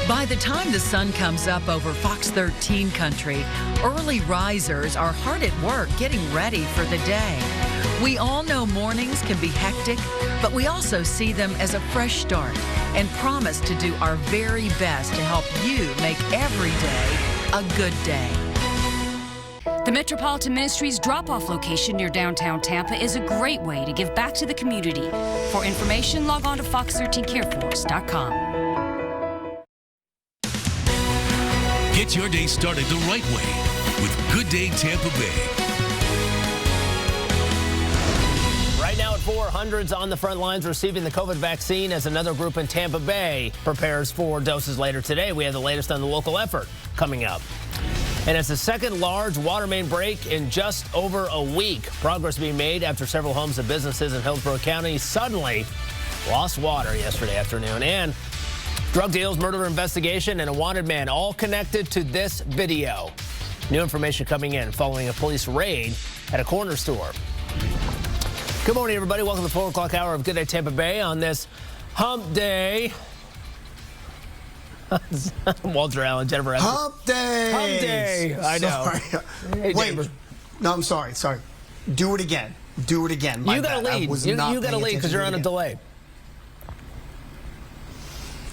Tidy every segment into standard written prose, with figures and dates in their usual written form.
By the time the sun comes up over Fox 13 country, early risers are hard at work getting ready for the day. We all know mornings can be hectic, but we also see them as a fresh start and promise to do our very best to help you make every day a good day. The Metropolitan Ministries drop-off location near downtown Tampa is a great way to give back to the community. For information, log on to fox13careforce.com. Get your day started the right way with Good Day Tampa Bay. Right now at 4, hundreds on the front lines receiving the COVID vaccine as another group in Tampa Bay prepares for doses later today. We have the latest on the local effort coming up. And it's the second large water main break in just over a week. Progress being made after several homes and businesses in Hillsborough County suddenly lost water yesterday afternoon. And drug deals, murder investigation, and a wanted man all connected to this video. New information coming in following a police raid at a corner store. Good morning, everybody. Welcome to the 4 o'clock hour of Good Day Tampa Bay on this hump day. Walter Allen, Jennifer Evans. Hump day. Hump day. I know. Sorry. Hey, Wait. Jennifer. No, I'm sorry. Sorry. Do it again. Do it again. You got to lead. You got to lead because you're on a delay.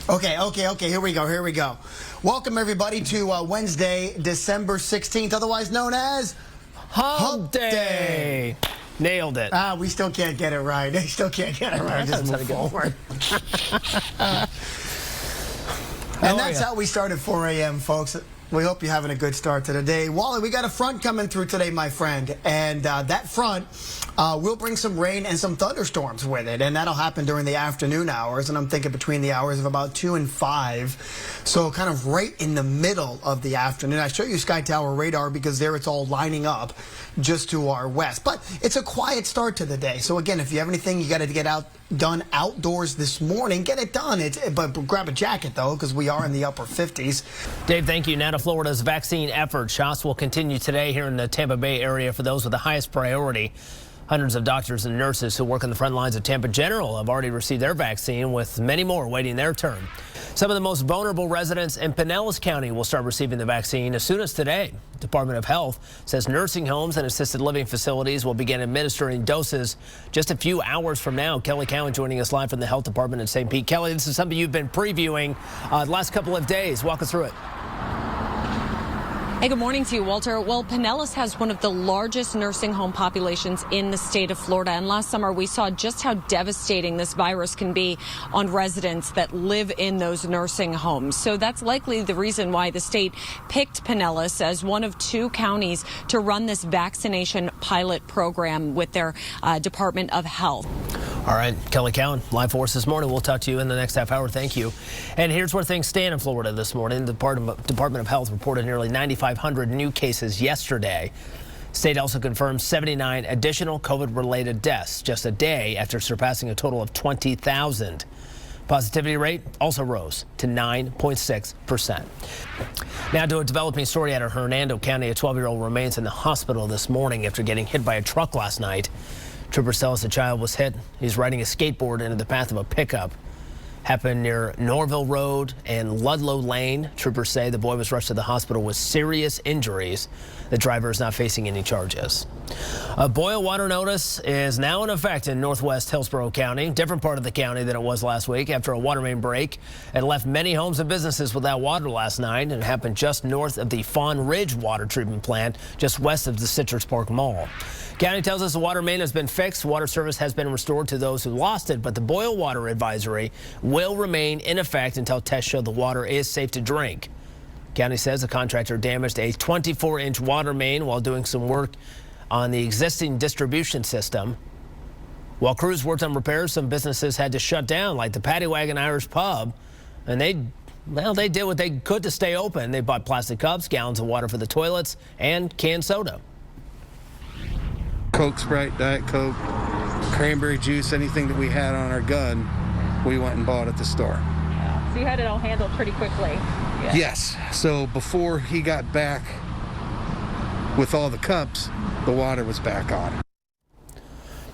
Okay. Here we go. Welcome, everybody, to Wednesday, December 16th, otherwise known as Hump Day. Nailed it. We still can't get it right. Just move forward. And that's how we start at 4 a.m., folks. We hope you're having a good start to the day. Wally, we got a front coming through today, my friend. And that front will bring some rain and some thunderstorms with it. And that'll happen during the afternoon hours. And I'm thinking between the hours of about 2 and 5. So kind of right in the middle of the afternoon. I show you Sky Tower radar because there it's all lining up just to our west. But it's a quiet start to the day. So again, if you have anything you got to get done outdoors this morning, get it done. But grab a jacket, though, because we are in the upper 50s. Dave, thank you. Now to Florida's vaccine effort. Shots will continue today here in the Tampa Bay area for those with the highest priority. Hundreds of doctors and nurses who work on the front lines of Tampa General have already received their vaccine, with many more waiting their turn. Some of the most vulnerable residents in Pinellas County will start receiving the vaccine as soon as today. The Department of Health says nursing homes and assisted living facilities will begin administering doses just a few hours from now. Kelly Cowan joining us live from the Health Department in St. Pete. Kelly, this is something you've been previewing the last couple of days. Walk us through it. Hey, good morning to you, Walter. Well, Pinellas has one of the largest nursing home populations in the state of Florida. And last summer, we saw just how devastating this virus can be on residents that live in those nursing homes. So that's likely the reason why the state picked Pinellas as one of 2 counties to run this vaccination pilot program with their Department of Health. All right, Kelly Cowan, live for us this morning. We'll talk to you in the next half hour. Thank you. And here's where things stand in Florida this morning. The Department of Health reported nearly 9,500 new cases yesterday. State also confirmed 79 additional COVID-related deaths just a day after surpassing a total of 20,000. Positivity rate also rose to 9.6%. Now to a developing story out of Hernando County. A 12-year-old remains in the hospital this morning after getting hit by a truck last night. Troopers tell us the child was hit. He's riding a skateboard into the path of a pickup. Happened near Norville Road and Ludlow Lane. Troopers say the boy was rushed to the hospital with serious injuries. The driver is not facing any charges. A boil water notice is now in effect in northwest Hillsborough County, different part of the county than it was last week after a water main break. It left many homes and businesses without water last night, and it happened just north of the Fawn Ridge water treatment plant, just west of the Citrus Park Mall. County tells us the water main has been fixed. Water service has been restored to those who lost it, but the boil water advisory will remain in effect until tests show the water is safe to drink. County says the contractor damaged a 24-inch water main while doing some work on the existing distribution system. While crews worked on repairs, some businesses had to shut down, like the Paddy Wagon Irish Pub, and they did what they could to stay open. They bought plastic cups, gallons of water for the toilets, and canned soda. Coke, Sprite, Diet Coke, cranberry juice, anything that we had on our gun, we went and bought at the store. Yeah. So you had it all handled pretty quickly. Yeah. Yes. So before he got back with all the cups, the water was back on.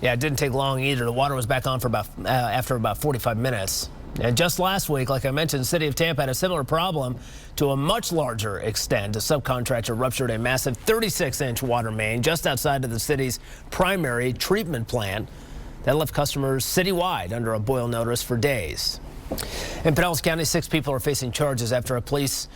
Yeah, it didn't take long either. The water was back on for after about 45 minutes. And just last week, like I mentioned, the city of Tampa had a similar problem to a much larger extent. A subcontractor ruptured a massive 36-inch water main just outside of the city's primary treatment plant that left customers citywide under a boil notice for days. In Pinellas County, 6 people are facing charges after police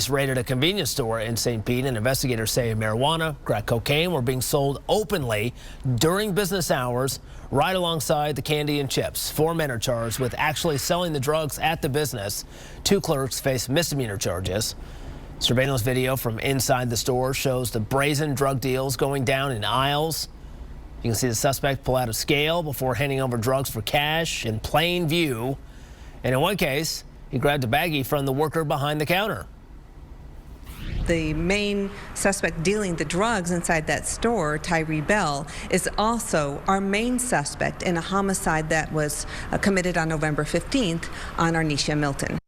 raided a convenience store in St. Pete, and investigators say marijuana, crack cocaine were being sold openly during business hours right alongside the candy and chips. 4 men are charged with actually selling the drugs at the business. 2 clerks face misdemeanor charges. Surveillance video from inside the store shows the brazen drug deals going down in aisles. You can see the suspect pull out a scale before handing over drugs for cash in plain view. And in one case, he grabbed a baggie from the worker behind the counter. The main suspect dealing the drugs inside that store, Tyree Bell, is also our main suspect in a homicide that was committed on November 15th on Arnisha Milton.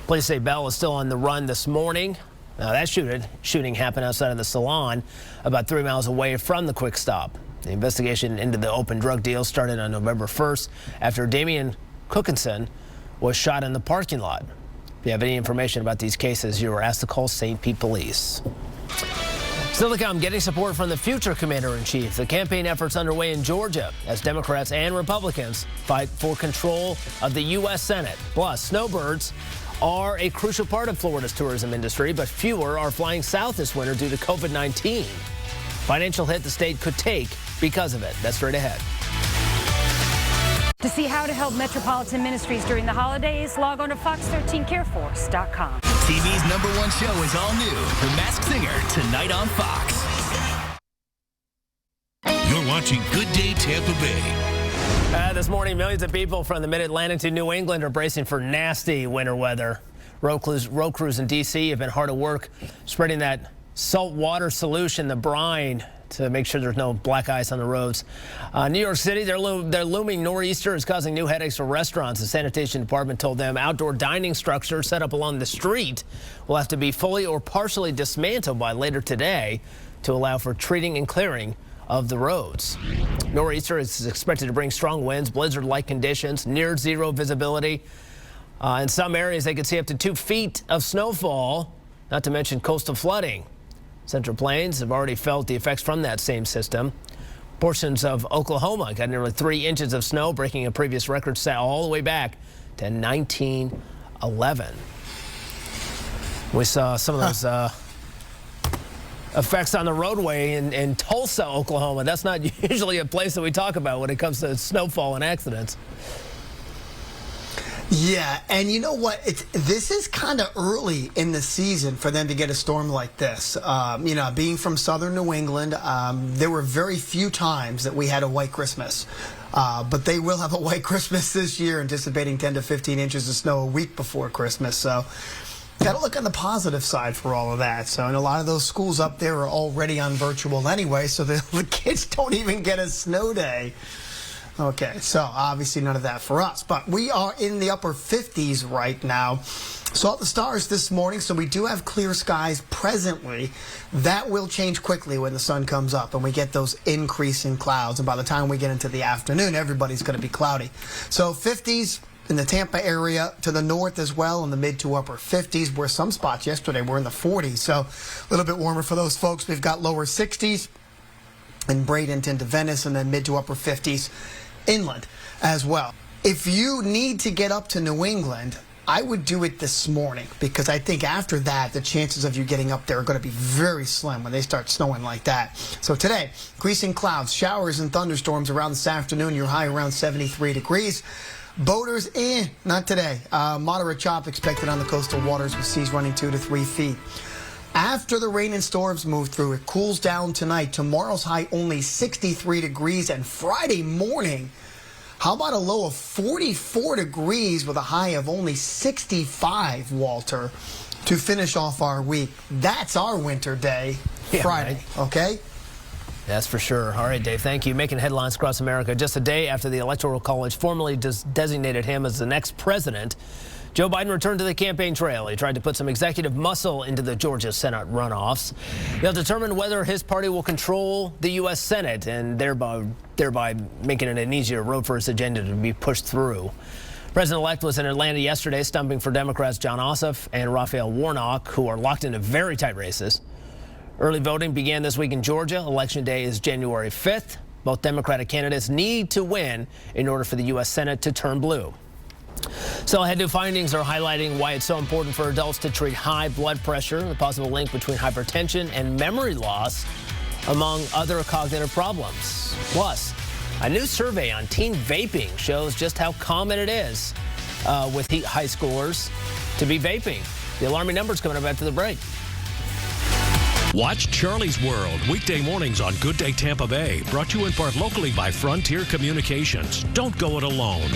Police say Bell is still on the run this morning. Now, that shooting happened outside of the salon about 3 miles away from the Quick Stop. The investigation into the open drug deal started on November 1st after Damian Cookinson was shot in the parking lot. If you have any information about these cases, you are asked to call St. Pete Police. Still to come, getting support from the future commander-in-chief. The campaign efforts underway in Georgia as Democrats and Republicans fight for control of the U.S. Senate. Plus, snowbirds are a crucial part of Florida's tourism industry, but fewer are flying south this winter due to COVID-19. Financial hit the state could take because of it. That's straight ahead. To see how to help Metropolitan Ministries during the holidays, log on to Fox13careforce.com. TV's #1 show is all new. The Masked Singer, tonight on Fox. You're watching Good Day Tampa Bay. This morning, millions of people from the Mid-Atlantic to New England are bracing for nasty winter weather. Road crews in D.C. have been hard at work spreading that salt water solution, the brine, to make sure there's no black ice on the roads. New York City, their looming nor'easter is causing new headaches for restaurants. The sanitation department told them outdoor dining structures set up along the street will have to be fully or partially dismantled by later today to allow for treating and clearing of the roads. Nor'easter is expected to bring strong winds, blizzard-like conditions, near zero visibility. In some areas, they could see up to 2 feet of snowfall, not to mention coastal flooding. Central Plains have already felt the effects from that same system. Portions of Oklahoma got nearly 3 inches of snow, breaking a previous record set all the way back to 1911. We saw some of those effects on the roadway in Tulsa, Oklahoma. That's not usually a place that we talk about when it comes to snowfall and accidents. Yeah, and you know what? This is kind of early in the season for them to get a storm like this. Being from southern New England, there were very few times that we had a white Christmas. But they will have a white Christmas this year, anticipating 10 to 15 inches of snow a week before Christmas. So got to look on the positive side for all of that. So, and a lot of those schools up there are already on virtual anyway, so the kids don't even get a snow day. Okay, so obviously none of that for us, but we are in the upper 50s right now. Saw the stars this morning, so we do have clear skies presently. That will change quickly when the sun comes up and we get those increasing clouds. And by the time we get into the afternoon, everybody's going to be cloudy. So 50s in the Tampa area, to the north as well, in the mid to upper 50s, where some spots yesterday were in the 40s. So a little bit warmer for those folks. We've got lower 60s in Bradenton to Venice, and then mid to upper 50s inland as well. If you need to get up to New England, I would do it this morning, because I think after that, the chances of you getting up there are going to be very slim when they start snowing like that. So today, increasing clouds, showers and thunderstorms around this afternoon. Your high around 73 degrees. Boaters, not today. Moderate chop expected on the coastal waters with seas running 2 to 3 feet. After the rain and storms move through, it cools down tonight. Tomorrow's high only 63 degrees, and Friday morning, how about a low of 44 degrees with a high of only 65, Walter, to finish off our week. That's our winter day, Friday, right. Okay? That's for sure. All right, Dave, thank you. Making headlines across America just a day after the Electoral College formally designated him as the next president. Joe Biden returned to the campaign trail. He tried to put some executive muscle into the Georgia Senate runoffs. He'll determine whether his party will control the U.S. Senate and thereby making it an easier road for his agenda to be pushed through. President-elect was in Atlanta yesterday, stumping for Democrats John Ossoff and Raphael Warnock, who are locked into very tight races. Early voting began this week in Georgia. Election day is January 5th. Both Democratic candidates need to win in order for the U.S. Senate to turn blue. So new findings are highlighting why it's so important for adults to treat high blood pressure, the possible link between hypertension and memory loss, among other cognitive problems. Plus, a new survey on teen vaping shows just how common it is with high schoolers to be vaping. The alarming numbers coming up after the break. Watch Charlie's World weekday mornings on Good Day Tampa Bay. Brought to you in part locally by Frontier Communications. Don't go it alone.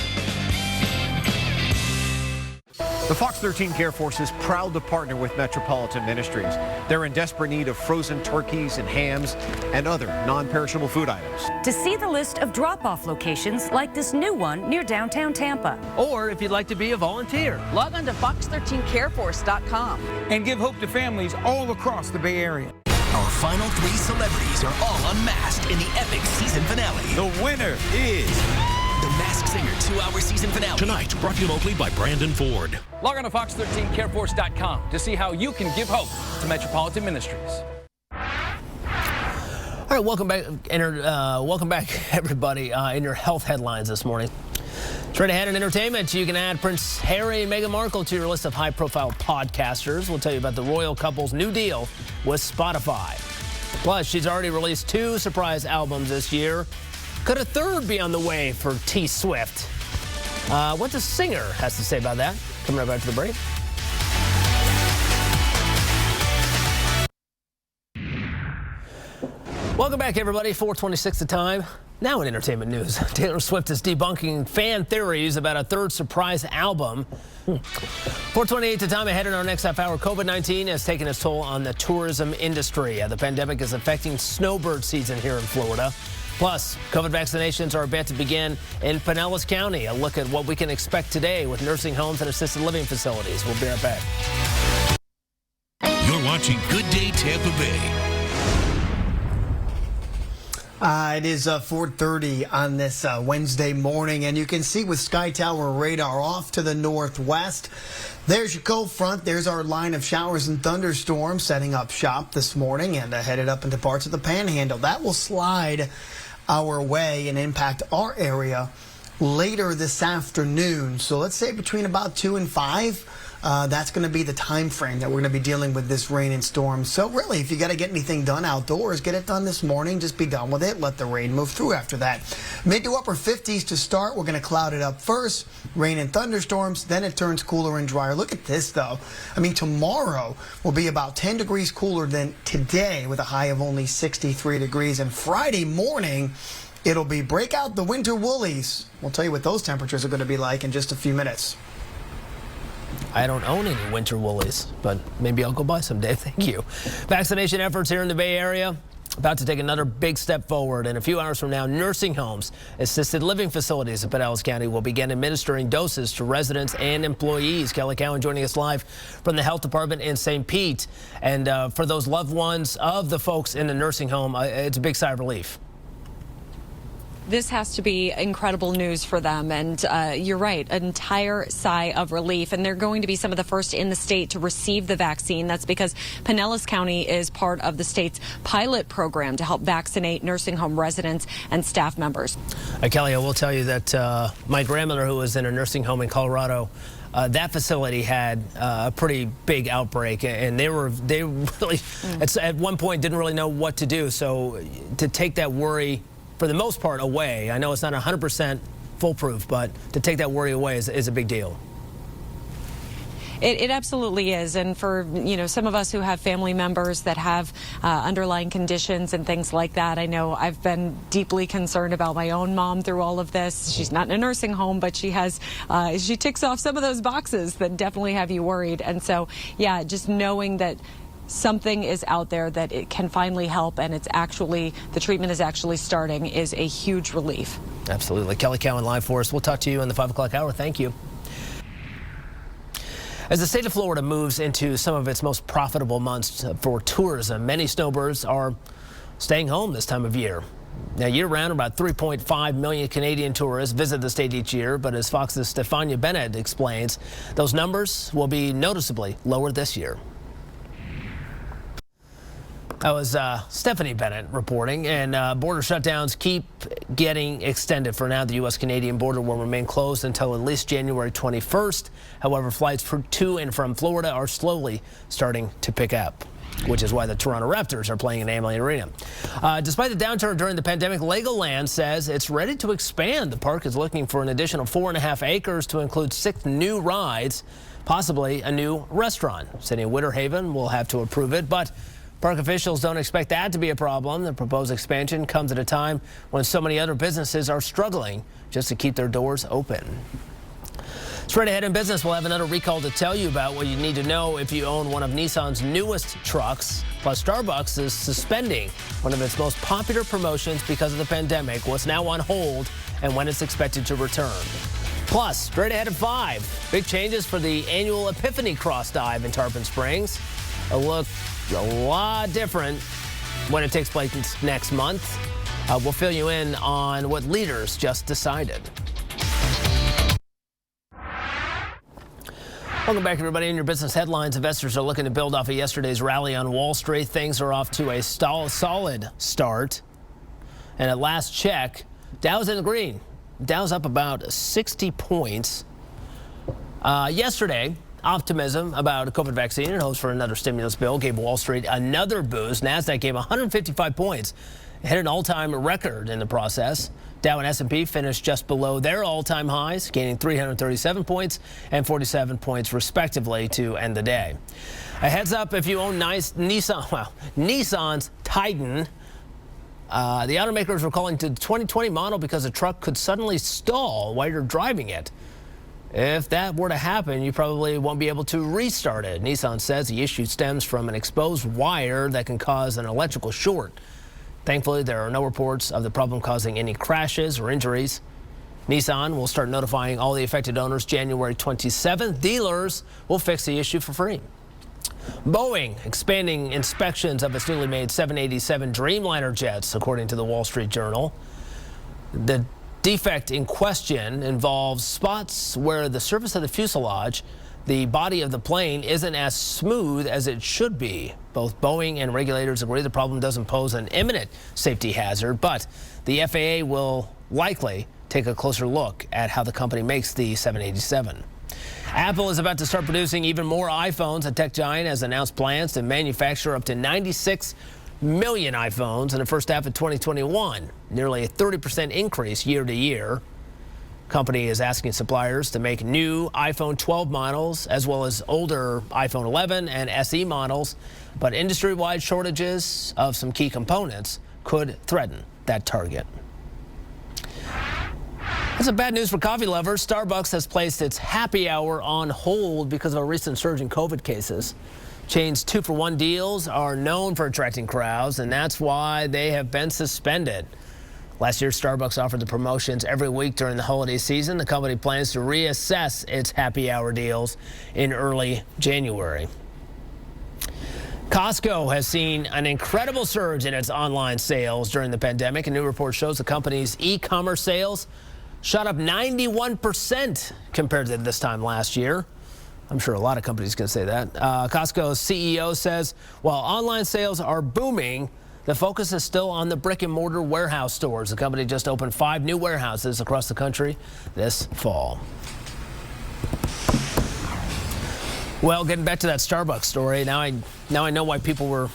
The Fox 13 Care Force is proud to partner with Metropolitan Ministries. They're in desperate need of frozen turkeys and hams and other non-perishable food items. To see the list of drop-off locations like this new one near downtown Tampa. Or if you'd like to be a volunteer, log on to fox13careforce.com and give hope to families all across the Bay Area. Our final 3 celebrities are all unmasked in the epic season finale. The winner is The Masked Singer 2-hour season finale. Tonight, brought to you locally by Brandon Ford. Log on to fox13careforce.com to see how you can give hope to Metropolitan Ministries. All right, welcome back, everybody, in your health headlines this morning. Straight ahead in entertainment, you can add Prince Harry and Meghan Markle to your list of high-profile podcasters. We'll tell you about the royal couple's new deal with Spotify. Plus, she's already released 2 surprise albums this year. Could a third be on the way for T Swift? What the singer has to say about that? Coming right back to the break. Welcome back, everybody. 4:26 the time. Now in entertainment news, Taylor Swift is debunking fan theories about a third surprise album. 4:28 the time ahead in our next half hour. COVID-19 has taken its toll on the tourism industry. The pandemic is affecting snowbird season here in Florida. Plus, COVID vaccinations are about to begin in Pinellas County. A look at what we can expect today with nursing homes and assisted living facilities. We'll be right back. You're watching Good Day Tampa Bay. It is 4:30 on this Wednesday morning, and you can see with Sky Tower radar off to the northwest. There's your cold front. There's our line of showers and thunderstorms setting up shop this morning and headed up into parts of the panhandle. That will slide our way and impact our area later this afternoon. So let's say between about 2 and 5. That's going to be the time frame that we're going to be dealing with this rain and storm. So really, if you got to get anything done outdoors, get it done this morning. Just be done with it. Let the rain move through after that. Mid to upper 50s to start. We're going to cloud it up first. Rain and thunderstorms. Then it turns cooler and drier. Look at this, though. I mean, tomorrow will be about 10 degrees cooler than today with a high of only 63 degrees. And Friday morning, it'll be break out the winter woolies. We'll tell you what those temperatures are going to be like in just a few minutes. I don't own any winter woolies, but maybe I'll go buy someday. Thank you. Vaccination efforts here in the Bay Area about to take another big step forward. In a few hours from now, nursing homes, assisted living facilities in Pinellas County will begin administering doses to residents and employees. Kelly Cowan joining us live from the Health Department in St. Pete. And for those loved ones of the folks in the nursing home, it's a big sigh of relief. This has to be incredible news for them. And you're right, an entire sigh of relief. And they're going to be some of the first in the state to receive the vaccine. That's because Pinellas County is part of the state's pilot program to help vaccinate nursing home residents and staff members. Kelly, I will tell you that my grandmother, who was in a nursing home in Colorado, that facility had a pretty big outbreak, and they really, at one point, didn't really know what to do. So to take that worry, for the most part, away. I know it's not 100% foolproof, but to take that worry away is a big deal. It absolutely is. And for, some of us who have family members that have underlying conditions and things like that, I know I've been deeply concerned about my own mom through all of this. She's not in a nursing home, but she ticks off some of those boxes that definitely have you worried. And so, yeah, just knowing that something is out there that it can finally help, and the treatment is actually starting, is a huge relief. Absolutely. Kelly Cowan live for us. We'll talk to you in the 5 o'clock hour. Thank you. As the state of Florida moves into some of its most profitable months for tourism, many snowbirds are staying home this time of year. Now, year-round, about 3.5 million Canadian tourists visit the state each year, but as Fox's Stefania Bennett explains, those numbers will be noticeably lower this year. That was Stephanie Bennett reporting, and border shutdowns keep getting extended. For now, the U.S.-Canadian border will remain closed until at least January 21st. However, flights to and from Florida are slowly starting to pick up, which is why the Toronto Raptors are playing in Amalie Arena. Despite the downturn during the pandemic, Legoland says it's ready to expand. The park is looking for an additional 4.5 acres to include 6 new rides, possibly a new restaurant. City of Winter Haven will have to approve it, but park officials don't expect that to be a problem. The proposed expansion comes at a time when so many other businesses are struggling just to keep their doors open. Straight ahead in business, we'll have another recall to tell you about what you need to know if you own one of Nissan's newest trucks. Plus, Starbucks is suspending one of its most popular promotions because of the pandemic, what's now on hold, and when it's expected to return. Plus, straight ahead at 5, big changes for the annual Epiphany Cross Dive in Tarpon Springs. A look a lot different when it takes place next month. We'll fill you in on what leaders just decided. Welcome back, everybody. In your business headlines, investors are looking to build off of yesterday's rally on Wall Street. Things are off to a solid start. And at last check, Dow's in the green. Dow's up about 60 points. Yesterday, optimism about a COVID vaccine and hopes for another stimulus bill gave Wall Street another boost. NASDAQ gave 155 points. It hit an all-time record in the process. Dow and S&P finished just below their all-time highs, gaining 337 points and 47 points respectively to end the day. A heads up if you own Nissan's Titan. The automakers were calling to the 2020 model because the truck could suddenly stall while you're driving it. If that were to happen, you probably won't be able to restart it. Nissan says the issue stems from an exposed wire that can cause an electrical short. Thankfully, there are no reports of the problem causing any crashes or injuries. Nissan will start notifying all the affected owners January 27th. Dealers will fix the issue for free. Boeing expanding inspections of its newly made 787 Dreamliner jets, according to the Wall Street Journal. The defect in question involves spots where the surface of the fuselage, the body of the plane, isn't as smooth as it should be. Both Boeing and regulators agree the problem doesn't pose an imminent safety hazard, but the FAA will likely take a closer look at how the company makes the 787. Apple is about to start producing even more iPhones. The tech giant has announced plans to manufacture up to 96 million iPhones in the first half of 2021, nearly a 30% increase year to year. Company is asking suppliers to make new iPhone 12 models as well as older iPhone 11 and SE models, but industry-wide shortages of some key components could threaten that target. That's some bad news for coffee lovers. Starbucks has placed its happy hour on hold because of a recent surge in COVID cases. Chain's 2-for-1 deals are known for attracting crowds, and that's why they have been suspended. Last year, Starbucks offered the promotions every week during the holiday season. The company plans to reassess its happy hour deals in early January. Costco has seen an incredible surge in its online sales during the pandemic. A new report shows the company's e-commerce sales shot up 91% compared to this time last year. I'm sure a lot of companies can say that. Costco's CEO says while online sales are booming, the focus is still on the brick and mortar warehouse stores. The company just opened 5 new warehouses across the country this fall. Well, getting back to that Starbucks story, now I know why people were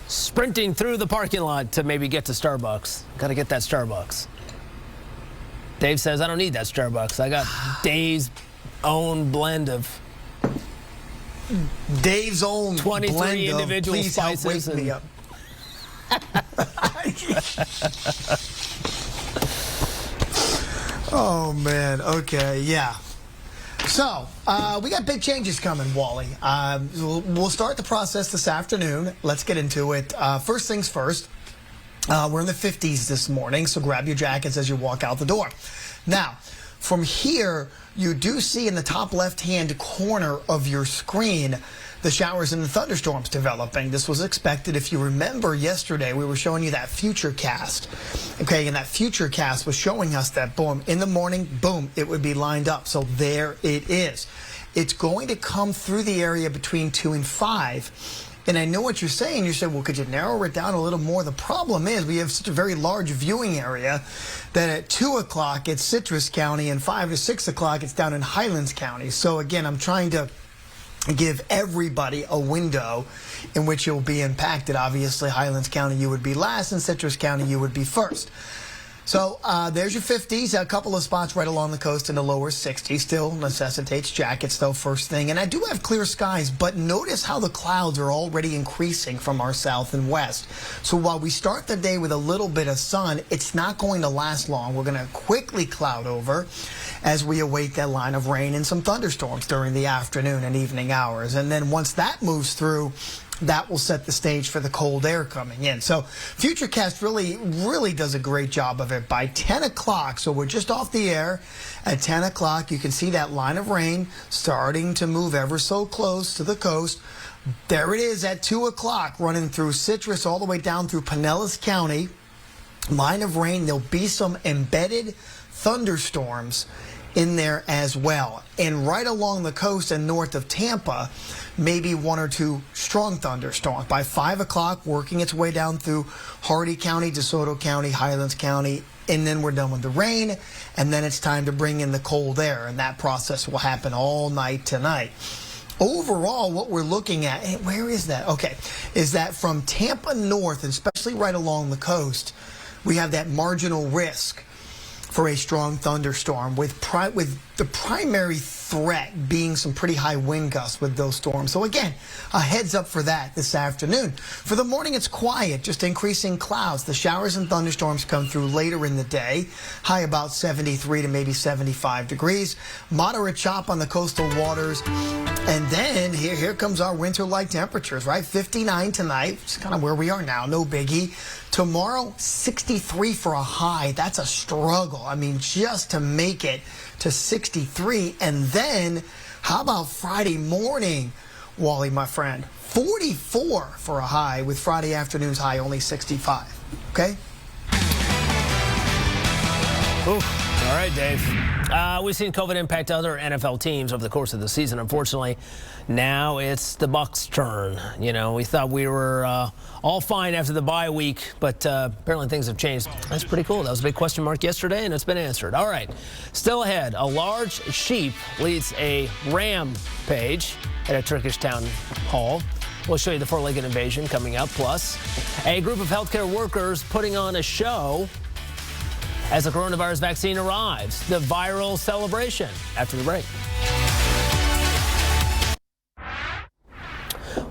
sprinting through the parking lot to maybe get to Starbucks. Got to get that Starbucks. Dave says, I don't need that Starbucks. I got Dave's own blend of Dave's own 23 blend individual of, please spices. Help wake me up. Oh, man. Okay, yeah. So, we got big changes coming, Wally. We'll start the process this afternoon. Let's get into it. First things first. We're in the 50s this morning, so grab your jackets as you walk out the door. Now, from here, you do see in the top left-hand corner of your screen the showers and the thunderstorms developing. This was expected. If you remember yesterday, we were showing you that future cast. Okay, and that future cast was showing us that, boom, in the morning, boom, it would be lined up. So there it is. It's going to come through the area between 2 and 5. And I know what you're saying. You said, well, could you narrow it down a little more? The problem is we have such a very large viewing area that at 2 o'clock it's Citrus County and 5 to 6 o'clock it's down in Highlands County. So again, I'm trying to give everybody a window in which you'll be impacted. Obviously, Highlands County, you would be last, and Citrus County, you would be first. So there's your 50s, a couple of spots right along the coast in the lower 60s. Still necessitates jackets, though, first thing. And I do have clear skies, but notice how the clouds are already increasing from our south and west. So while we start the day with a little bit of sun, it's not going to last long. We're going to quickly cloud over as we await that line of rain and some thunderstorms during the afternoon and evening hours. And then once that moves through, that will set the stage for the cold air coming in. So Futurecast really does a great job of it. By 10 o'clock, so we're just off the air, at 10 o'clock, you can see that line of rain starting to move ever so close to the coast. There it is at 2 o'clock, running through Citrus all the way down through Pinellas County. Line of rain, there'll be some embedded thunderstorms in there as well. And right along the coast and north of Tampa, maybe 1 or 2 strong thunderstorms. By 5 o'clock, working its way down through Hardy County, DeSoto County, Highlands County, and then we're done with the rain, and then it's time to bring in the cold air, and that process will happen all night tonight. Overall, what we're looking at, where is that? Okay, is that from Tampa north, and especially right along the coast, we have that marginal risk for a strong thunderstorm, with the primary threat being some pretty high wind gusts with those storms. So again, a heads up for that this afternoon. For the morning, it's quiet, just increasing clouds. The showers and thunderstorms come through later in the day, high about 73 to maybe 75 degrees. Moderate chop on the coastal waters. And then here comes our winter-like temperatures, right? 59 tonight, it's kind of where we are now, no biggie. Tomorrow, 63 for a high. That's a struggle. I mean, just to make it to 63. And then, how about Friday morning, Wally, my friend? 44 for a high, with Friday afternoon's high only 65. Okay? Ooh. All right, Dave. We've seen COVID impact other NFL teams over the course of the season. Unfortunately, now it's the Bucs' turn. You know, we thought we were all fine after the bye week, but apparently things have changed. That's pretty cool. That was a big question mark yesterday, and it's been answered. All right. Still ahead, a large sheep leads a rampage at a Turkish town hall. We'll show you the four-legged invasion coming up. Plus, a group of healthcare workers putting on a show as the coronavirus vaccine arrives. The viral celebration after the break.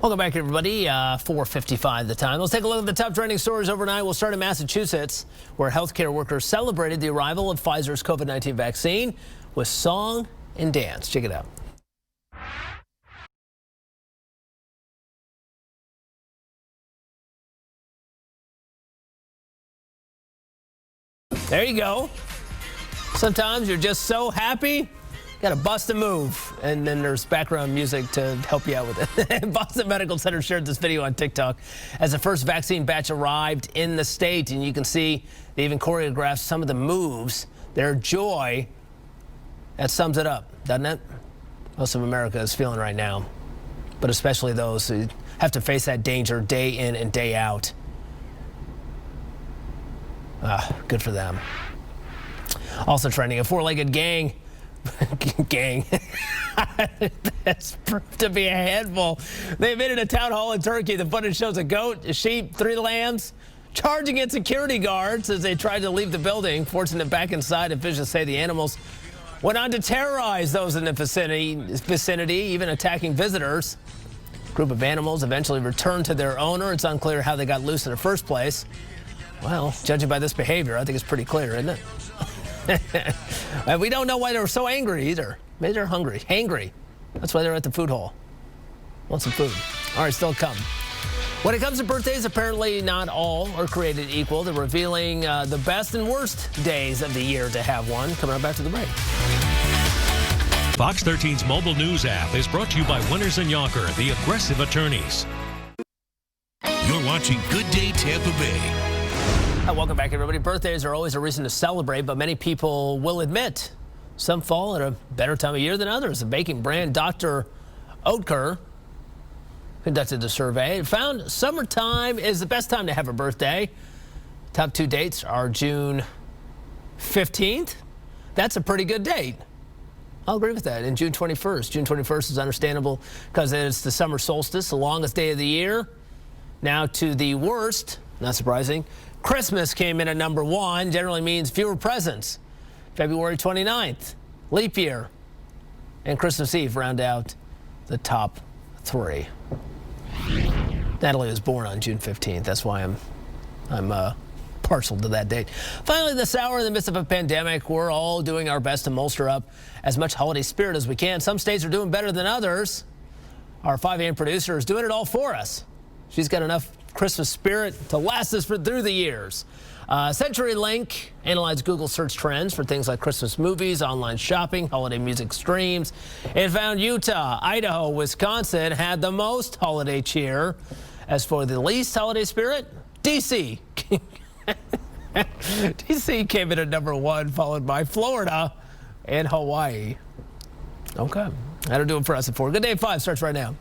Welcome back, everybody. 4:55 the time. Let's take a look at the top trending stories overnight. We'll start in Massachusetts, where healthcare workers celebrated the arrival of Pfizer's COVID-19 vaccine with song and dance. Check it out. There you go. Sometimes you're just so happy, got to bust a move. And then there's background music to help you out with it. Boston Medical Center shared this video on TikTok as the first vaccine batch arrived in the state. And you can see they even choreographed some of the moves. Their joy, that sums it up, doesn't it? Most of America is feeling right now, but especially those who have to face that danger day in and day out. Good for them. Also trending, a four-legged gang. That's proved to be a handful. They admitted a town hall in Turkey. The footage shows a goat, a sheep, 3 lambs charging at security guards as they tried to leave the building. Forcing them back inside, officials say the animals went on to terrorize those in the vicinity, even attacking visitors. A group of animals eventually returned to their owner. It's unclear how they got loose in the first place. Well, judging by this behavior, I think it's pretty clear, isn't it? And we don't know why they were so angry either. Maybe they're hungry. That's why they're at the food hall. Want some food. All right, still come. When it comes to birthdays, apparently not all are created equal. They're revealing the best and worst days of the year to have one. Coming up after the break. Fox 13's mobile news app is brought to you by Winters and Yonker, the aggressive attorneys. You're watching Good Day Tampa Bay. Welcome back, everybody. Birthdays are always a reason to celebrate, but many people will admit some fall at a better time of year than others. The baking brand Dr. Oetker conducted a survey and found summertime is the best time to have a birthday. Top 2 dates are June 15th. That's a pretty good date. I'll agree with that. And June 21st. June 21st is understandable because it's the summer solstice, the longest day of the year. Now to the worst, not surprising, Christmas came in at number 1. Generally means fewer presents. February 29th, leap year, and Christmas Eve round out the top 3. Natalie was born on June 15th. That's why I'm partial to that date. Finally, this hour, in the midst of a pandemic, we're all doing our best to muster up as much holiday spirit as we can. Some states are doing better than others. Our 5 a.m. producer is doing it all for us. She's got enough Christmas spirit to last us through the years. CenturyLink analyzed Google search trends for things like Christmas movies, online shopping, holiday music streams. It found Utah, Idaho, Wisconsin had the most holiday cheer. As for the least holiday spirit, D.C. D.C. came in at number 1, followed by Florida and Hawaii. Okay, that'll do it for us at 4. Good Day at 5 starts right now.